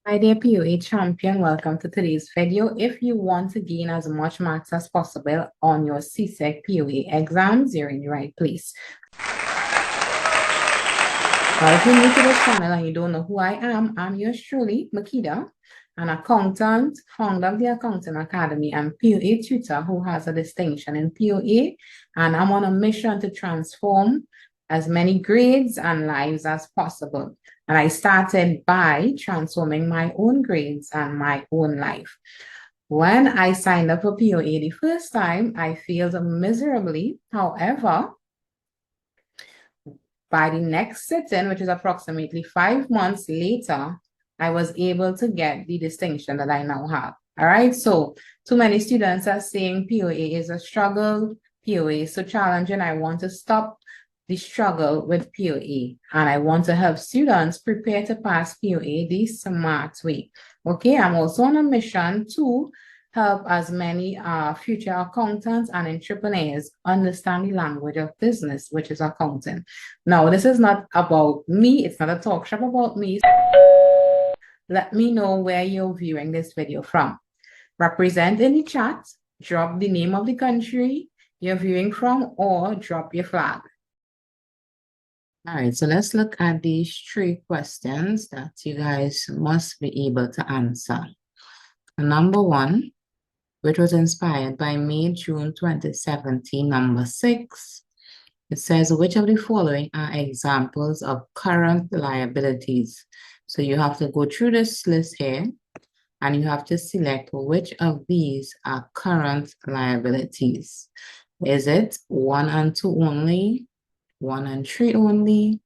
Hi there, POA champion. Welcome to today's video. If you want to gain as much marks as possible on your CSEC POA exams, you're in the right place. Now, if you're new to this channel and you don't know who I am, I'm yours truly, Makeda, an accountant, founder of the Accounting Academy, and POA tutor who has a distinction in POA. And I'm on a mission to transform as many grades and lives as possible. And I started by transforming my own grades and my own life. When I signed up for POA the first time, I failed miserably. However, by the next sitting, which is approximately 5 months later, I was able to get the distinction that I now have. All right. So too many students are saying POA is a struggle. POA is so challenging. I want to stop the struggle with POA, and I want to help students prepare to pass POA the smart way. Okay. I'm also on a mission to help as many future accountants and entrepreneurs understand the language of business, which is accounting. Now, this is not about me. It's not a talk shop about me. Let me know where you're viewing this video from. Represent in the chat, drop the name of the country you're viewing from, or drop your flag. All right, so let's look at these 3 questions that you guys must be able to answer. Number 1, which was inspired by May-June 2017, number 6. It says, which of the following are examples of current liabilities? So you have to go through this list here, and you have to select which of these are current liabilities. Is it 1 and 2 only, 1 and 3 only,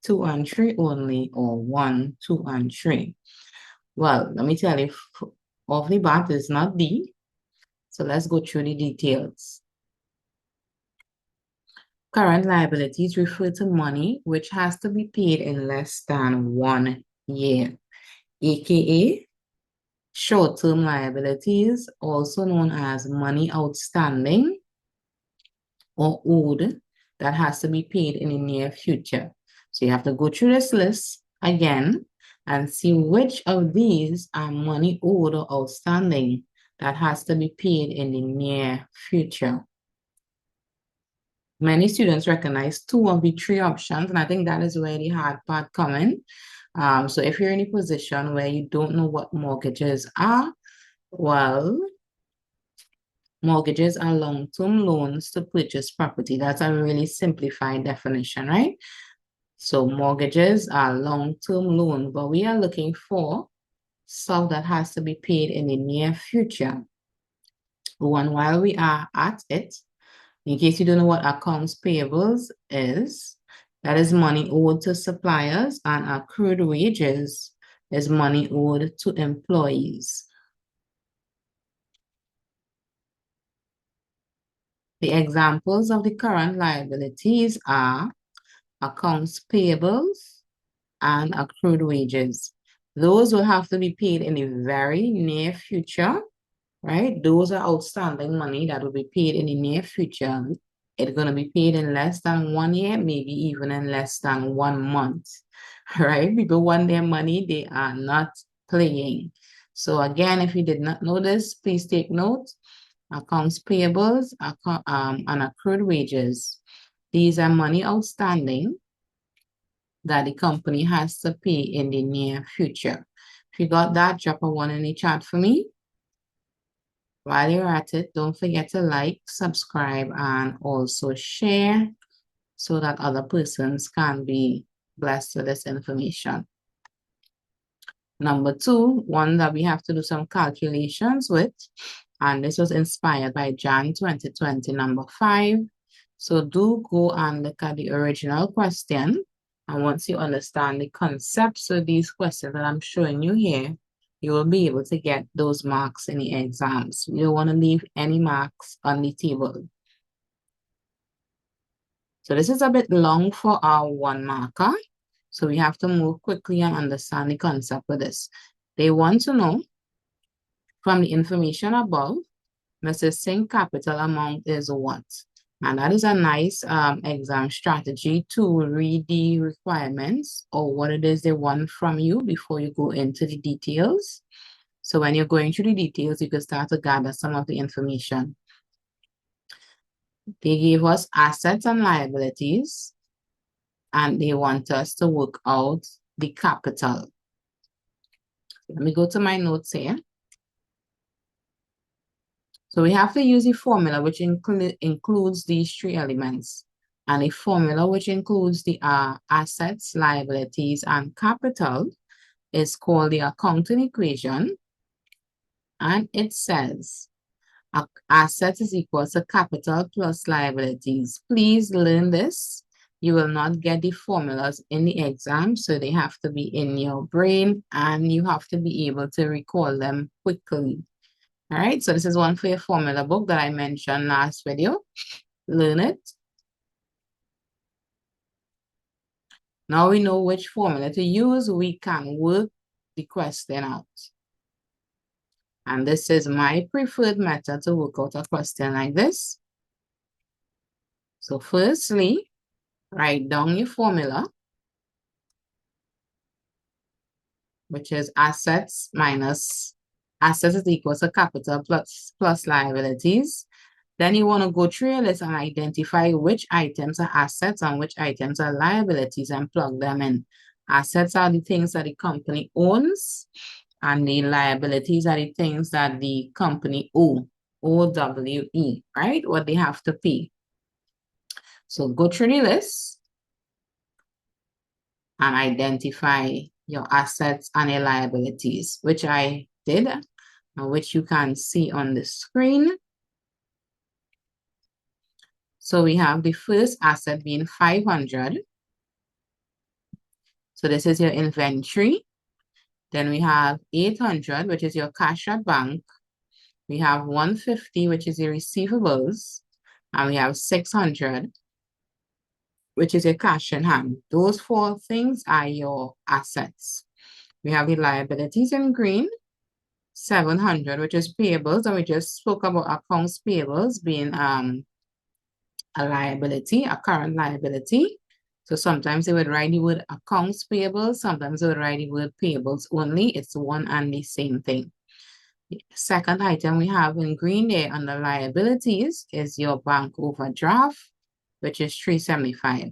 2 and 3 only, or 1, 2, and 3? Well, let me tell you, off the bat is not D. So let's go through the details. Current liabilities refer to money which has to be paid in less than 1 year, aka short-term liabilities, also known as money outstanding or owed that has to be paid in the near future. So you have to go through this list again and see which of these are money owed or outstanding that has to be paid in the near future. Many students recognize 2 of the 3 options, and I think that is where the hard part comes in. So if you're in a position where you don't know what mortgages are, well, mortgages are long-term loans to purchase property. That's a really simplified definition, right? So mortgages are long-term loans, but we are looking for stuff that has to be paid in the near future. And while we are at it, in case you don't know what accounts payables is, that is money owed to suppliers, and accrued wages is money owed to employees. The examples of the current liabilities are accounts payables and accrued wages. Those will have to be paid in the very near future, right? Those are outstanding money that will be paid in the near future. It's going to be paid in less than 1 year, maybe even in less than 1 month, right? People want their money, they are not playing. So again, if you did not know this, please take note. Accounts payables, and accrued wages. These are money outstanding that the company has to pay in the near future. If you got that, drop a 1 in the chat for me. While you're at it, don't forget to like, subscribe, and also share so that other persons can be blessed with this information. Number 2, one that we have to do some calculations with, and this was inspired by Jan 2020, number 5. So do go and look at the original question, and once you understand the concepts of these questions that I'm showing you here, you will be able to get those marks in the exams. You don't want to leave any marks on the table. So this is a bit long for our 1 marker. So we have to move quickly and understand the concept of this. They want to know, from the information above, Mrs. Singh capital amount is what? And that is a nice exam strategy to read the requirements or what it is they want from you before you go into the details. So when you're going through the details, you can start to gather some of the information. They gave us assets and liabilities, and they want us to work out the capital. Let me go to my notes here. So we have to use a formula which includes these three elements, and a formula which includes the assets, liabilities, and capital is called the accounting equation. And it says assets is equal to capital plus liabilities. Please learn this. You will not get the formulas in the exam, so they have to be in your brain and you have to be able to recall them quickly. All right, so this is one for your formula book that I mentioned last video. Learn it. Now we know which formula to use. We can work the question out. And this is my preferred method to work out a question like this. So firstly, write down your formula, which is assets is equal to capital plus liabilities. Then you want to go through your list and identify which items are assets and which items are liabilities and plug them in. Assets are the things that the company owns, and the liabilities are the things that the company OWE, right? What they have to pay. So go through the list and identify your assets and your liabilities, which I did, and which you can see on the screen. So we have the first asset being 500. So this is your inventory. Then we have 800, which is your cash at bank. We have 150, which is your receivables. And we have 600, which is your cash in hand. Those four things are your assets. We have the liabilities in green, 700, which is payables. And we just spoke about accounts payables being a liability, a current liability. So sometimes they would write the word accounts payable, sometimes they would write the word payables only. It's one and the same thing. The second item we have in green there under liabilities is your bank overdraft, which is 375.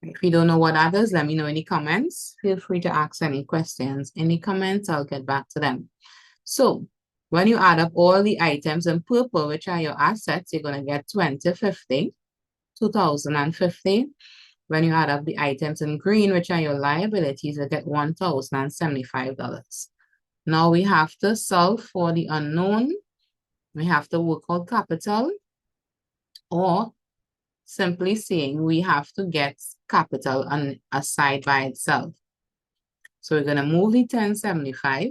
If you don't know what that is, let me know in the comments. Feel free to ask any questions in the comments. I'll get back to them. So when you add up all the items in purple, which are your assets, you're going to get 2050, 2050. When you add up the items in green, which are your liabilities, you get $1,075. Now we have to solve for the unknown. We have to work out capital, or simply saying we have to get capital on a side by itself. So we're going to move the 1075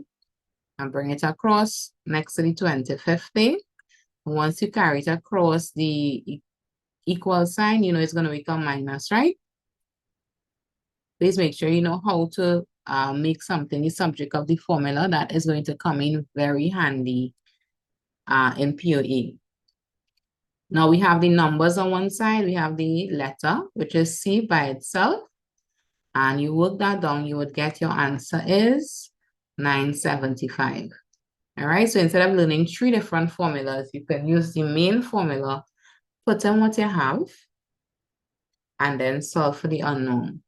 and bring it across next to the 2050. Once you carry it across the equal sign, you know it's going to become minus, right? Please make sure you know how to make something the subject of the formula. That is going to come in very handy in POA. Now we have the numbers on one side. We have the letter, which is C by itself. And you work that down, you would get your answer is 975. All right, so instead of learning three different formulas, you can use the main formula, put in what you have, and then solve for the unknown,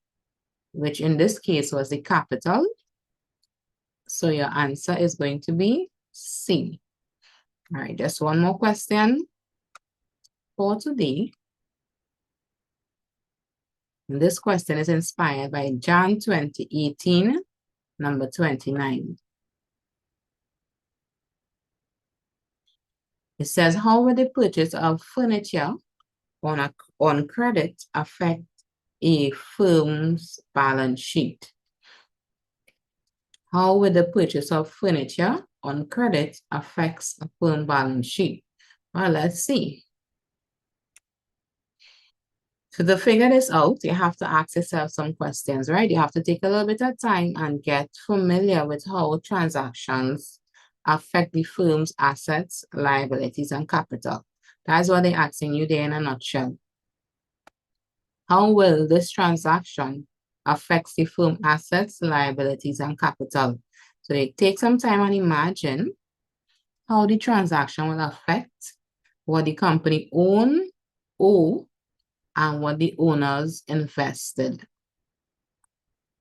which in this case was the capital. So your answer is going to be C. All right, just one more question for today. And this question is inspired by Jan 2018, number 29. It says, how will the purchase of furniture on credit affect a firm's balance sheet? How will the purchase of furniture on credit affects a firm balance sheet? Well, let's see. So to figure this out, you have to ask yourself some questions, right? You have to take a little bit of time and get familiar with how transactions affect the firm's assets, liabilities, and capital. That's what they're asking you there in a nutshell. How will this transaction affect the firm assets, liabilities, and capital? So they take some time and imagine how the transaction will affect what the company owe, and what the owners invested.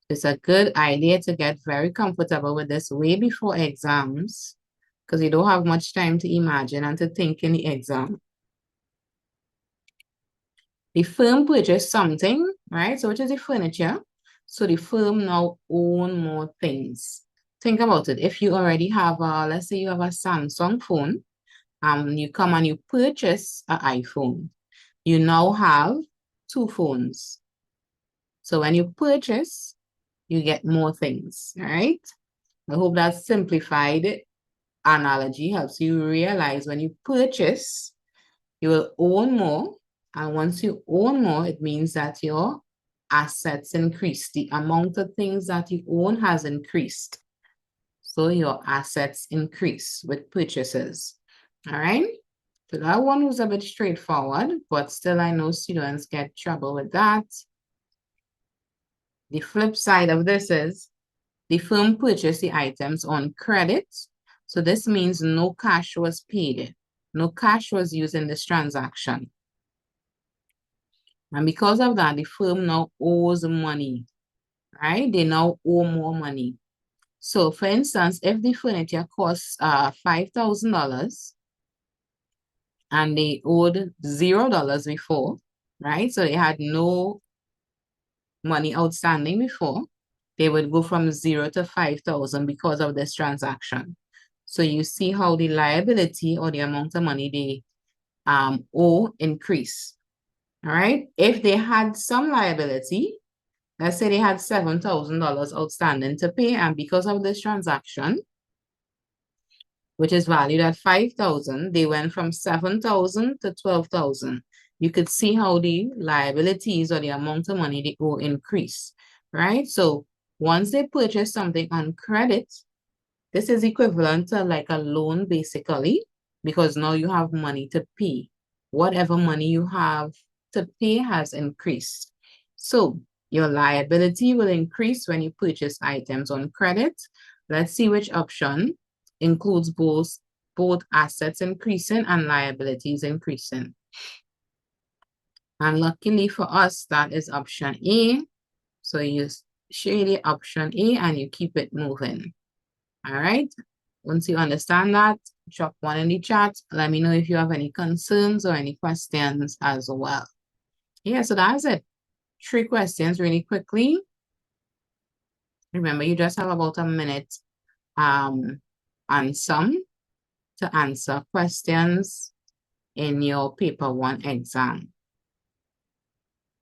It's a good idea to get very comfortable with this way before exams, because you don't have much time to imagine and to think in the exam. The firm purchased something, right? So which is the furniture. So the firm now own more things. Think about it. If you already have let's say you have a Samsung phone, you come and you purchase an iPhone. You now have 2 phones. So when you purchase, you get more things, right? I hope that simplified analogy helps you realize when you purchase, you will own more. And once you own more, it means that your assets increase. The amount of things that you own has increased. So your assets increase with purchases. All right. So that one was a bit straightforward, but still I know students get trouble with that. The flip side of this is the firm purchased the items on credit. So this means no cash was paid. No cash was used in this transaction. And because of that, the firm now owes money, right? They now owe more money. So for instance, if the furniture costs $5,000 and they owed $0 before, right? So they had no money outstanding before, they would go from 0 to 5,000 because of this transaction. So you see how the liability or the amount of money they owe increase. All right. If they had some liability, let's say they had $7,000 outstanding to pay, and because of this transaction, which is valued at 5,000, they went from 7,000 to 12,000. You could see how the liabilities or the amount of money they owe increase, right? So once they purchase something on credit, this is equivalent to like a loan basically, because now you have money to pay. Whatever money you have to pay has increased. So your liability will increase when you purchase items on credit. Let's see which option includes both assets increasing and liabilities increasing. And luckily for us, that is option A. So you shade the option A and you keep it moving. All right. Once you understand that, drop one in the chat. Let me know if you have any concerns or any questions as well. Yeah, so that's it. 3 questions really quickly. Remember, you just have about a minute and some to answer questions in your paper 1 exam.